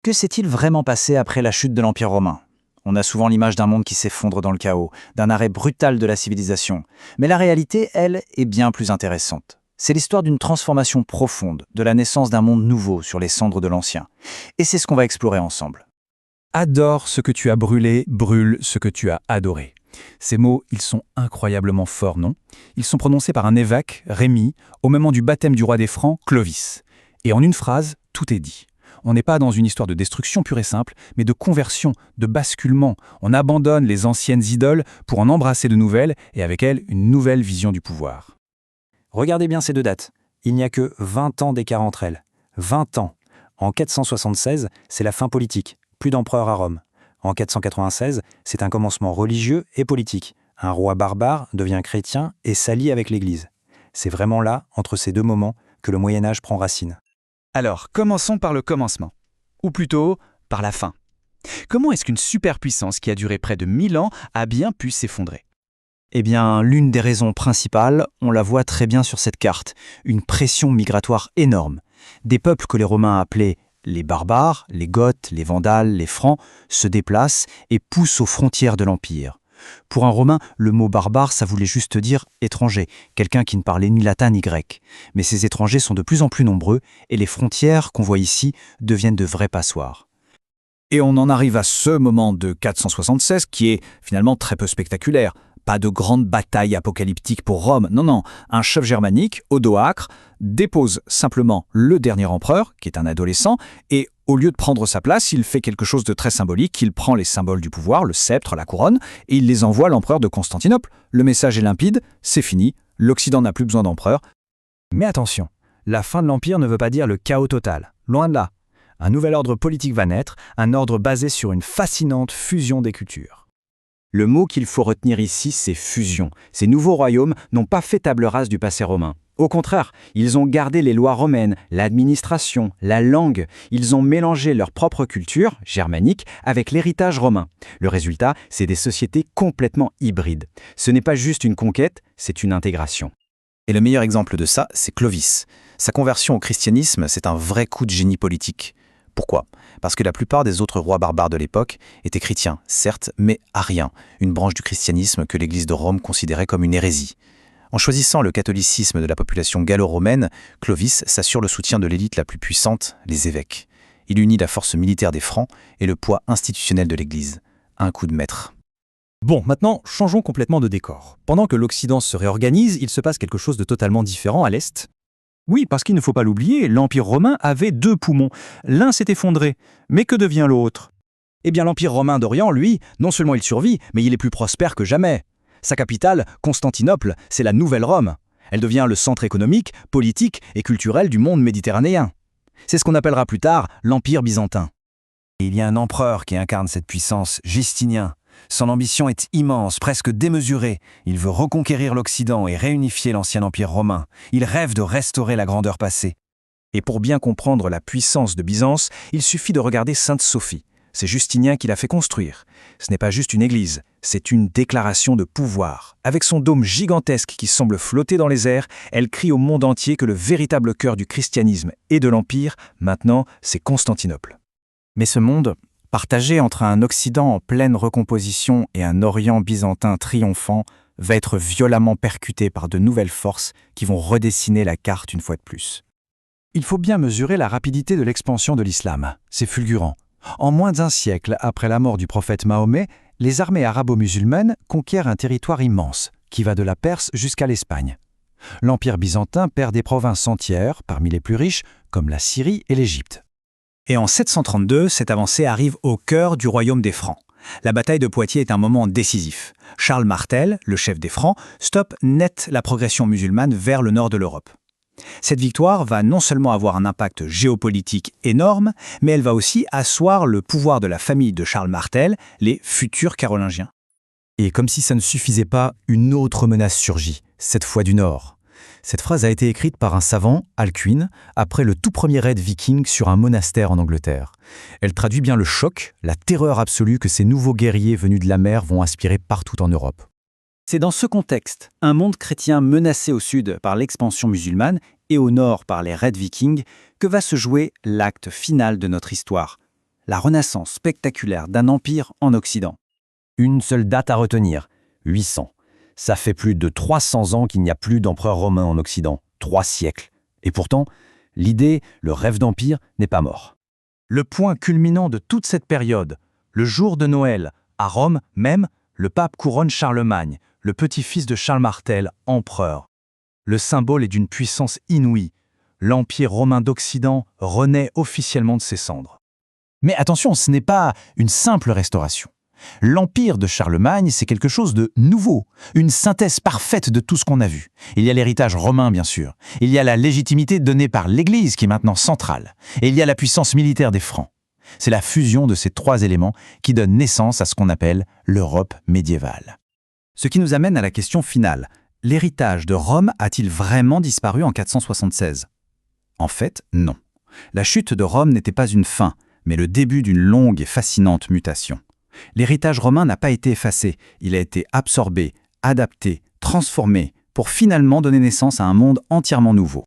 Que s'est-il vraiment passé après la chute de l'Empire romain? On a souvent l'image d'un monde qui s'effondre dans le chaos, d'un arrêt brutal de la civilisation. Mais la réalité, elle, est bien plus intéressante. C'est l'histoire d'une transformation profonde, de la naissance d'un monde nouveau sur les cendres de l'ancien. Et c'est ce qu'on va explorer ensemble. Adore ce que tu as brûlé, brûle ce que tu as adoré. Ces mots, ils sont incroyablement forts, non? Ils sont prononcés par un évêque, Rémi, au moment du baptême du roi des Francs, Clovis. Et en une phrase, tout est dit. On n'est pas dans une histoire de destruction pure et simple, mais de conversion, de basculement. On abandonne les anciennes idoles pour en embrasser de nouvelles, et avec elles, une nouvelle vision du pouvoir. Regardez bien ces deux dates. Il n'y a que 20 ans d'écart entre elles. 20 ans. En 476, c'est la fin politique. Plus d'empereur à Rome. En 496, c'est un commencement religieux et politique. Un roi barbare devient chrétien et s'allie avec l'Église. C'est vraiment là, entre ces deux moments, que le Moyen-Âge prend racine. Alors, commençons par le commencement. Ou plutôt, par la fin. Comment est-ce qu'une superpuissance qui a duré près de 1000 ans a bien pu s'effondrer? Eh bien, l'une des raisons principales, on la voit très bien sur cette carte, une pression migratoire énorme. Des peuples que les Romains appelaient les barbares, les Goths, les Vandales, les Francs, se déplacent et poussent aux frontières de l'Empire. Pour un Romain, le mot barbare, ça voulait juste dire étranger, quelqu'un qui ne parlait ni latin ni grec. Mais ces étrangers sont de plus en plus nombreux et les frontières qu'on voit ici deviennent de vrais passoires. Et on en arrive à ce moment de 476 qui est finalement très peu spectaculaire. Pas de grande bataille apocalyptique pour Rome, non, un chef germanique, Odoacre, dépose simplement le dernier empereur, qui est un adolescent, et au lieu de prendre sa place, il fait quelque chose de très symbolique, il prend les symboles du pouvoir, le sceptre, la couronne, et il les envoie à l'empereur de Constantinople. Le message est limpide, c'est fini, l'Occident n'a plus besoin d'empereur. Mais attention, la fin de l'Empire ne veut pas dire le chaos total, loin de là. Un nouvel ordre politique va naître, un ordre basé sur une fascinante fusion des cultures. Le mot qu'il faut retenir ici, c'est fusion. Ces nouveaux royaumes n'ont pas fait table rase du passé romain. Au contraire, ils ont gardé les lois romaines, l'administration, la langue. Ils ont mélangé leur propre culture, germanique, avec l'héritage romain. Le résultat, c'est des sociétés complètement hybrides. Ce n'est pas juste une conquête, c'est une intégration. Et le meilleur exemple de ça, c'est Clovis. Sa conversion au christianisme, c'est un vrai coup de génie politique. Pourquoi? Parce que la plupart des autres rois barbares de l'époque étaient chrétiens, certes, mais ariens, une branche du christianisme que l'Église de Rome considérait comme une hérésie. En choisissant le catholicisme de la population gallo-romaine, Clovis s'assure le soutien de l'élite la plus puissante, les évêques. Il unit la force militaire des Francs et le poids institutionnel de l'Église. Un coup de maître. Bon, maintenant, changeons complètement de décor. Pendant que l'Occident se réorganise, il se passe quelque chose de totalement différent à l'Est. Oui, parce qu'il ne faut pas l'oublier, l'Empire romain avait deux poumons. L'un s'est effondré. Mais que devient l'autre? Eh bien, l'Empire romain d'Orient, lui, non seulement il survit, mais il est plus prospère que jamais. Sa capitale, Constantinople, c'est la nouvelle Rome. Elle devient le centre économique, politique et culturel du monde méditerranéen. C'est ce qu'on appellera plus tard l'Empire byzantin. Et il y a un empereur qui incarne cette puissance, Justinien. Son ambition est immense, presque démesurée. Il veut reconquérir l'Occident et réunifier l'ancien empire romain. Il rêve de restaurer la grandeur passée. Et pour bien comprendre la puissance de Byzance, il suffit de regarder Sainte Sophie. C'est Justinien qui l'a fait construire. Ce n'est pas juste une église, c'est une déclaration de pouvoir. Avec son dôme gigantesque qui semble flotter dans les airs, elle crie au monde entier que le véritable cœur du christianisme et de l'Empire, maintenant, c'est Constantinople. Mais ce monde, partagé entre un Occident en pleine recomposition et un Orient byzantin triomphant, va être violemment percuté par de nouvelles forces qui vont redessiner la carte une fois de plus. Il faut bien mesurer la rapidité de l'expansion de l'islam. C'est fulgurant. En moins d'un siècle après la mort du prophète Mahomet, les armées arabo-musulmanes conquièrent un territoire immense, qui va de la Perse jusqu'à l'Espagne. L'Empire byzantin perd des provinces entières, parmi les plus riches, comme la Syrie et l'Égypte. Et en 732, cette avancée arrive au cœur du royaume des Francs. La bataille de Poitiers est un moment décisif. Charles Martel, le chef des Francs, stoppe net la progression musulmane vers le nord de l'Europe. Cette victoire va non seulement avoir un impact géopolitique énorme, mais elle va aussi asseoir le pouvoir de la famille de Charles Martel, les futurs Carolingiens. Et comme si ça ne suffisait pas, une autre menace surgit, cette fois du Nord. Cette phrase a été écrite par un savant, Alcuin, après le tout premier raid viking sur un monastère en Angleterre. Elle traduit bien le choc, la terreur absolue que ces nouveaux guerriers venus de la mer vont inspirer partout en Europe. C'est dans ce contexte, un monde chrétien menacé au sud par l'expansion musulmane et au nord par les raids vikings, que va se jouer l'acte final de notre histoire. la renaissance spectaculaire d'un empire en Occident. Une seule date à retenir, 800. Ça fait plus de 300 ans qu'il n'y a plus d'empereur romain en Occident, 3 siècles. Et pourtant, l'idée, le rêve d'empire, n'est pas mort. Le point culminant de toute cette période, le jour de Noël, à Rome même, le pape couronne Charlemagne, le petit-fils de Charles Martel, empereur. Le symbole est d'une puissance inouïe. L'Empire romain d'Occident renaît officiellement de ses cendres. Mais attention, ce n'est pas une simple restauration. L'Empire de Charlemagne, c'est quelque chose de nouveau, une synthèse parfaite de tout ce qu'on a vu. Il y a l'héritage romain, bien sûr. Il y a la légitimité donnée par l'Église, qui est maintenant centrale. Et il y a la puissance militaire des Francs. C'est la fusion de ces 3 éléments qui donne naissance à ce qu'on appelle l'Europe médiévale. Ce qui nous amène à la question finale. L'héritage de Rome a-t-il vraiment disparu en 476 ? En fait, non. La chute de Rome n'était pas une fin, mais le début d'une longue et fascinante mutation. L'héritage romain n'a pas été effacé, il a été absorbé, adapté, transformé, pour finalement donner naissance à un monde entièrement nouveau.